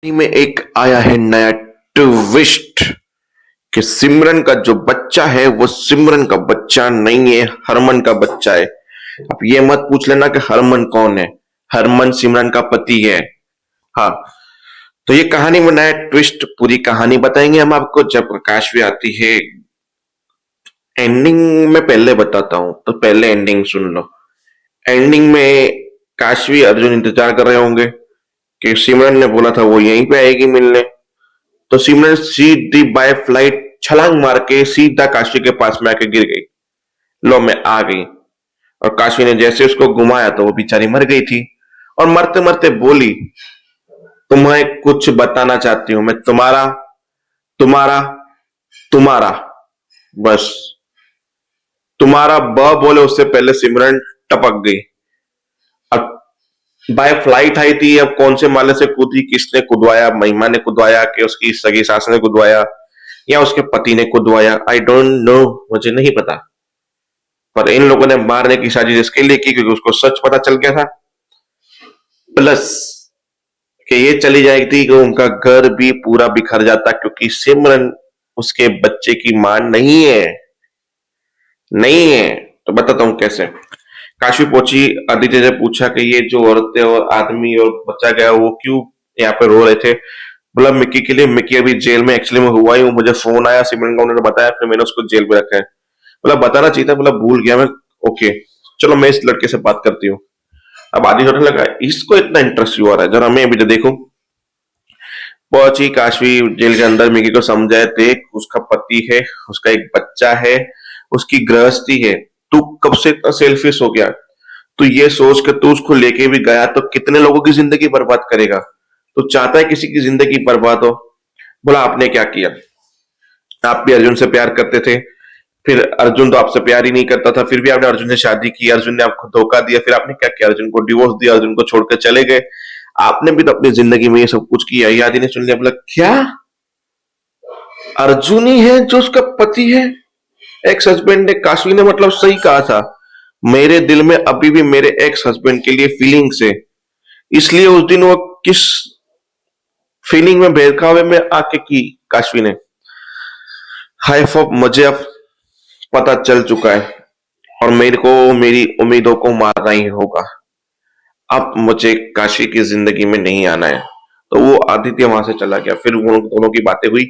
में एक आया है नया ट्विस्ट कि सिमरन का जो बच्चा है वो सिमरन का बच्चा नहीं है, हरमन का बच्चा है। अब ये मत पूछ लेना कि हरमन कौन है। हरमन सिमरन का पति है। हाँ, तो ये कहानी में नया ट्विस्ट, पूरी कहानी बताएंगे हम आपको जब प्रकाश भी आती है। एंडिंग में पहले बताता हूं, तो पहले एंडिंग सुन लो। एंडिंग में काशवी अर्जुन इंतजार कर रहे होंगे कि सिमरन ने बोला था वो यहीं पे आएगी मिलने। तो सिमरन सीधी बाय फ्लाइट छलांग मार के सीधा काशी के पास में आके गिर गई। लो मैं आ गई। और काशी ने जैसे उसको घुमाया तो वो बेचारी मर गई थी। और मरते मरते बोली, तुम्हें कुछ बताना चाहती हूं मैं, तुम्हारा तुम्हारा तुम्हारा, बस तुम्हारा ब बोले उससे पहले सिमरन टपक गई। अब बाय फ्लाइट आई थी, अब कौन से माले से कूदी, किसने कुदवाया, महिमा ने कुदवाया कि उसकी सगी सास ने कुदवाया या उसके पति ने कुदवाया, आई डोंट नो, मुझे नहीं पता। पर इन लोगों ने मारने की साजिश इसके लिए की क्योंकि उसको सच पता चल गया था। प्लस कि ये चली जाएगी कि उनका घर भी पूरा बिखर जाता क्योंकि सिमरन उसके बच्चे की मां नहीं है। नहीं है तो बताता हूं कैसे। काशी पहुंची, आदित्य ने पूछा कि ये जो औरतें और आदमी और बच्चा गया वो क्यों यहाँ पे रो रहे थे। बोला मिक्की के लिए, मिक्की अभी जेल में एक्चुअली में हुआ ही हूँ, मुझे फोन आया सिमरन का, उन्होंने बताया, फिर मैंने उसको जेल में रखा है। बोला बताना चाहिए था, बोला भूल गया मैं। ओके चलो मैं इस लड़के से बात करती हूँ। अब आदि सोचने लगा इसको इतना इंटरेस्ट क्यों आ रहा है, जरा मैं भी तो देखूं। पहुंची काशवी जेल के अंदर, मिक्की को समझाए, देख उसका पति है, उसका एक बच्चा है, उसकी गृहस्थी है, तू कब से इतना सेल्फिश हो गया। तू ये सोच के तू उसको लेके भी गया तो कितने लोगों की जिंदगी बर्बाद करेगा। तू चाहता है किसी की जिंदगी बर्बाद हो। बोला आपने क्या किया, आप भी अर्जुन से प्यार करते थे, फिर अर्जुन तो आपसे प्यार ही नहीं करता था, फिर भी आपने अर्जुन से शादी की, अर्जुन ने आपको धोखा दिया, फिर आपने क्या किया, अर्जुन को डिवोर्स दिया, अर्जुन को छोड़कर चले गए। आपने भी तो अपनी जिंदगी में ये सब कुछ किया। याद ही नहीं, सुन लिया। बोला क्या अर्जुन ही है जो उसका पति है, एक्स हस्बैंड ने। काशवी ने मतलब सही कहा था, मेरे दिल में अभी भी मेरे एक्स हस्बैंड के लिए फीलिंग्स है। इसलिए उस दिन वो किस फीलिंग में भेदभाव में आके की काशवी ने। हाई होप मुझे अब पता चल चुका है और मेरे को मेरी उम्मीदों को मारना ही होगा। अब मुझे काशी की जिंदगी में नहीं आना है। तो वो आदित्य वहां से चला गया। फिर वो दोनों की बातें हुई,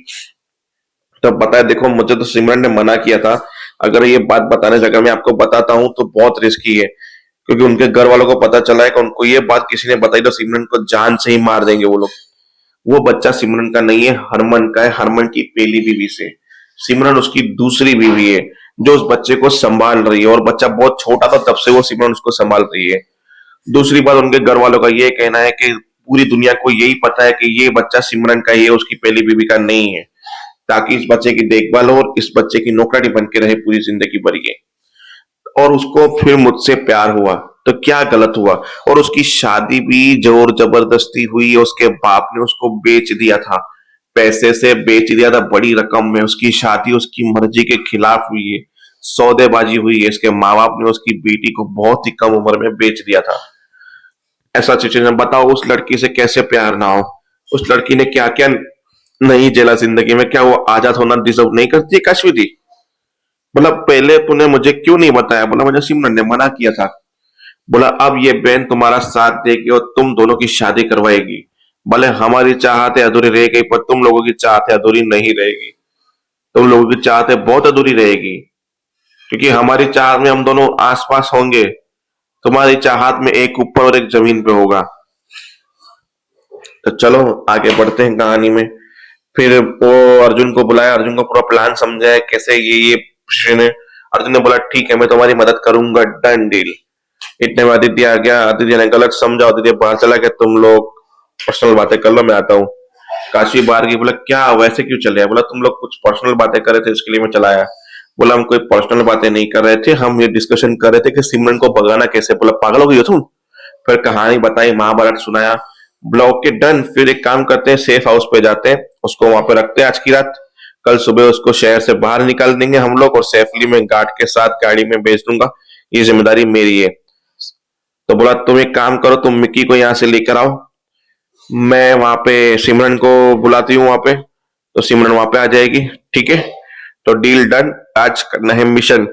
तब बताया देखो मुझे तो सिमरन ने मना किया था, अगर ये बात बताने जगह मैं आपको बताता हूँ तो बहुत रिस्की है, क्योंकि उनके घर वालों को पता चला है कि उनको ये बात किसी ने बताई तो सिमरन को जान से ही मार देंगे वो लोग। वो बच्चा सिमरन का नहीं है, हरमन का है, हरमन की पहली बीवी से। सिमरन उसकी दूसरी बीवी है जो उस बच्चे को संभाल रही है, और बच्चा बहुत छोटा था तब से वो सिमरन उसको संभाल रही है। दूसरी बात, उनके घर वालों का ये कहना है कि पूरी दुनिया को यही पता है कि ये बच्चा सिमरन का ही है, उसकी पहली बीवी का नहीं है, ताकि इस बच्चे की देखभाल हो और इस बच्चे की नौकरानी बन के रहे पूरी जिंदगी भर ये। और उसको फिर मुझसे प्यार हुआ तो क्या गलत हुआ। और उसकी शादी भी जोर जबरदस्ती हुई, उसके बाप ने उसको बेच दिया था, पैसे से बेच दिया था, बड़ी रकम में। उसकी शादी उसकी मर्जी के खिलाफ हुई है, सौदेबाजी हुई है। इसके माँ बाप ने उसकी बेटी को बहुत ही कम उम्र में बेच दिया था। ऐसा सिचुएशन बताओ उस लड़की से कैसे प्यार ना हो। उस लड़की ने क्या क्या नहीं झेला जिंदगी में, क्या वो आजाद होना डिजर्व नहीं करती काशवी दी। बोला पहले तूने मुझे क्यों नहीं बताया। बोला मुझे सिमरन ने मना किया था। बोला अब ये बहन तुम्हारा साथ देगी और तुम दोनों की शादी करवाएगी। भले हमारी चाहतें अधूरी रह गई पर तुम लोगों की चाहतें अधूरी नहीं रहेगी। तुम लोगों की चाहतें बहुत अधूरी रहेगी, क्योंकि हमारी चाहत में हम दोनों आसपास होंगे, तुम्हारी चाहत में एक ऊपर और एक जमीन पे होगा। तो चलो आगे बढ़ते हैं कहानी में। फिर वो अर्जुन को बुलाया, अर्जुन को पूरा प्लान समझाया कैसे ये ने। अर्जुन ने बोला ठीक है मैं तुम्हारी मदद करूंगा, डन डील। इतने में आदित्य आ गया। आदित्य ने गलत समझा, आदित्य बाहर चला गया, तुम लोग पर्सनल बातें कर लो मैं आता हूँ। काशी बाहर गई। बोला क्या वैसे क्यों चले। बोला तुम लोग कुछ पर्सनल बातें कर रहे थे इसके लिए मैं चला आया। बोला हम कोई पर्सनल बातें नहीं कर रहे थे, हम ये डिस्कशन कर रहे थे कि सिमरन को भगाना कैसे। बोला पागल हो गई हो तुम। फिर कहानी बताई, महाभारत सुनाया। ब्लॉक के डन। फिर एक काम करते हैं, सेफ हाउस पे जाते हैं, उसको वहां पे रखते हैं आज की रात। कल सुबह उसको शहर से बाहर निकाल देंगे हम लोग और सेफली में गार्ड के साथ गाड़ी में भेज दूंगा, ये जिम्मेदारी मेरी है। तो बोला तुम एक काम करो, तुम मिक्की को यहाँ से लेकर आओ, मैं वहां पे सिमरन को बुलाती हूँ वहां पे, तो सिमरन वहां पे आ जाएगी। ठीक है, तो डील डन। आज करना है मिशन,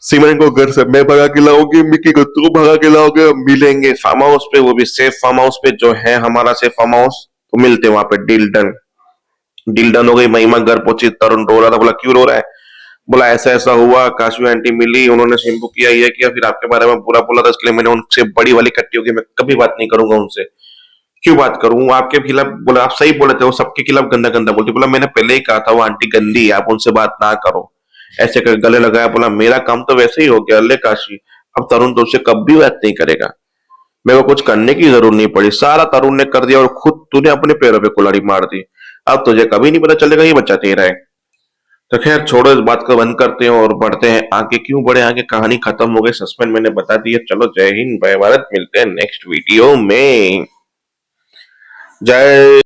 सिमरन को घर से मैं भगा के लाऊंगी, मिक्की को तू भगा के लाओगे, हम मिलेंगे फार्म हाउस पे, वो भी सेफ फार्म हाउस पे जो है हमारा सेफ फार्म हाउस। तो मिलते हैं वहां पे। Deal done. डील डन हो गई। महिमा घर पहुंची, तरुण रो रहा था, बोला क्यों रो रहा है? बोला ऐसा ऐसा हुआ, काशवी आंटी मिली, उन्होंने शैम्पू किया, ये किया, फिर आपके बारे में पूरा बोला था, इसलिए मैंने उनसे बड़ी वाली कट्टी होगी, मैं कभी बात नहीं करूंगा उनसे। क्यों बात करूं आपके खिलाफ? बोला आप सही बोले थे, वो सबके खिलाफ गंदा गंदा बोलती। बोला मैंने पहले ही कहा था वो आंटी गंदी है, आप उनसे बात ना करो। ऐसे कर गले लगाया। बोला मेरा काम तो वैसे ही हो गया, ले काशी, अब तरुण तो उससे कभी बात नहीं करेगा। मेरे को कुछ करने की जरूरत नहीं पड़ी, सारा तरुण ने कर दिया और खुद तूने अपने पैरों पे कुल्हाड़ी मार दी। अब तुझे कभी नहीं पता चलेगा ये बच्चा तेरा है। तो खैर छोड़ो, इस बात को बंद करते हैं और बढ़ते हैं आगे। क्यों बढ़े आगे, कहानी खत्म हो गई, सस्पेंस मैंने बता दिया। चलो जय हिंद, जय भारत, मिलते हैं नेक्स्ट वीडियो में। जय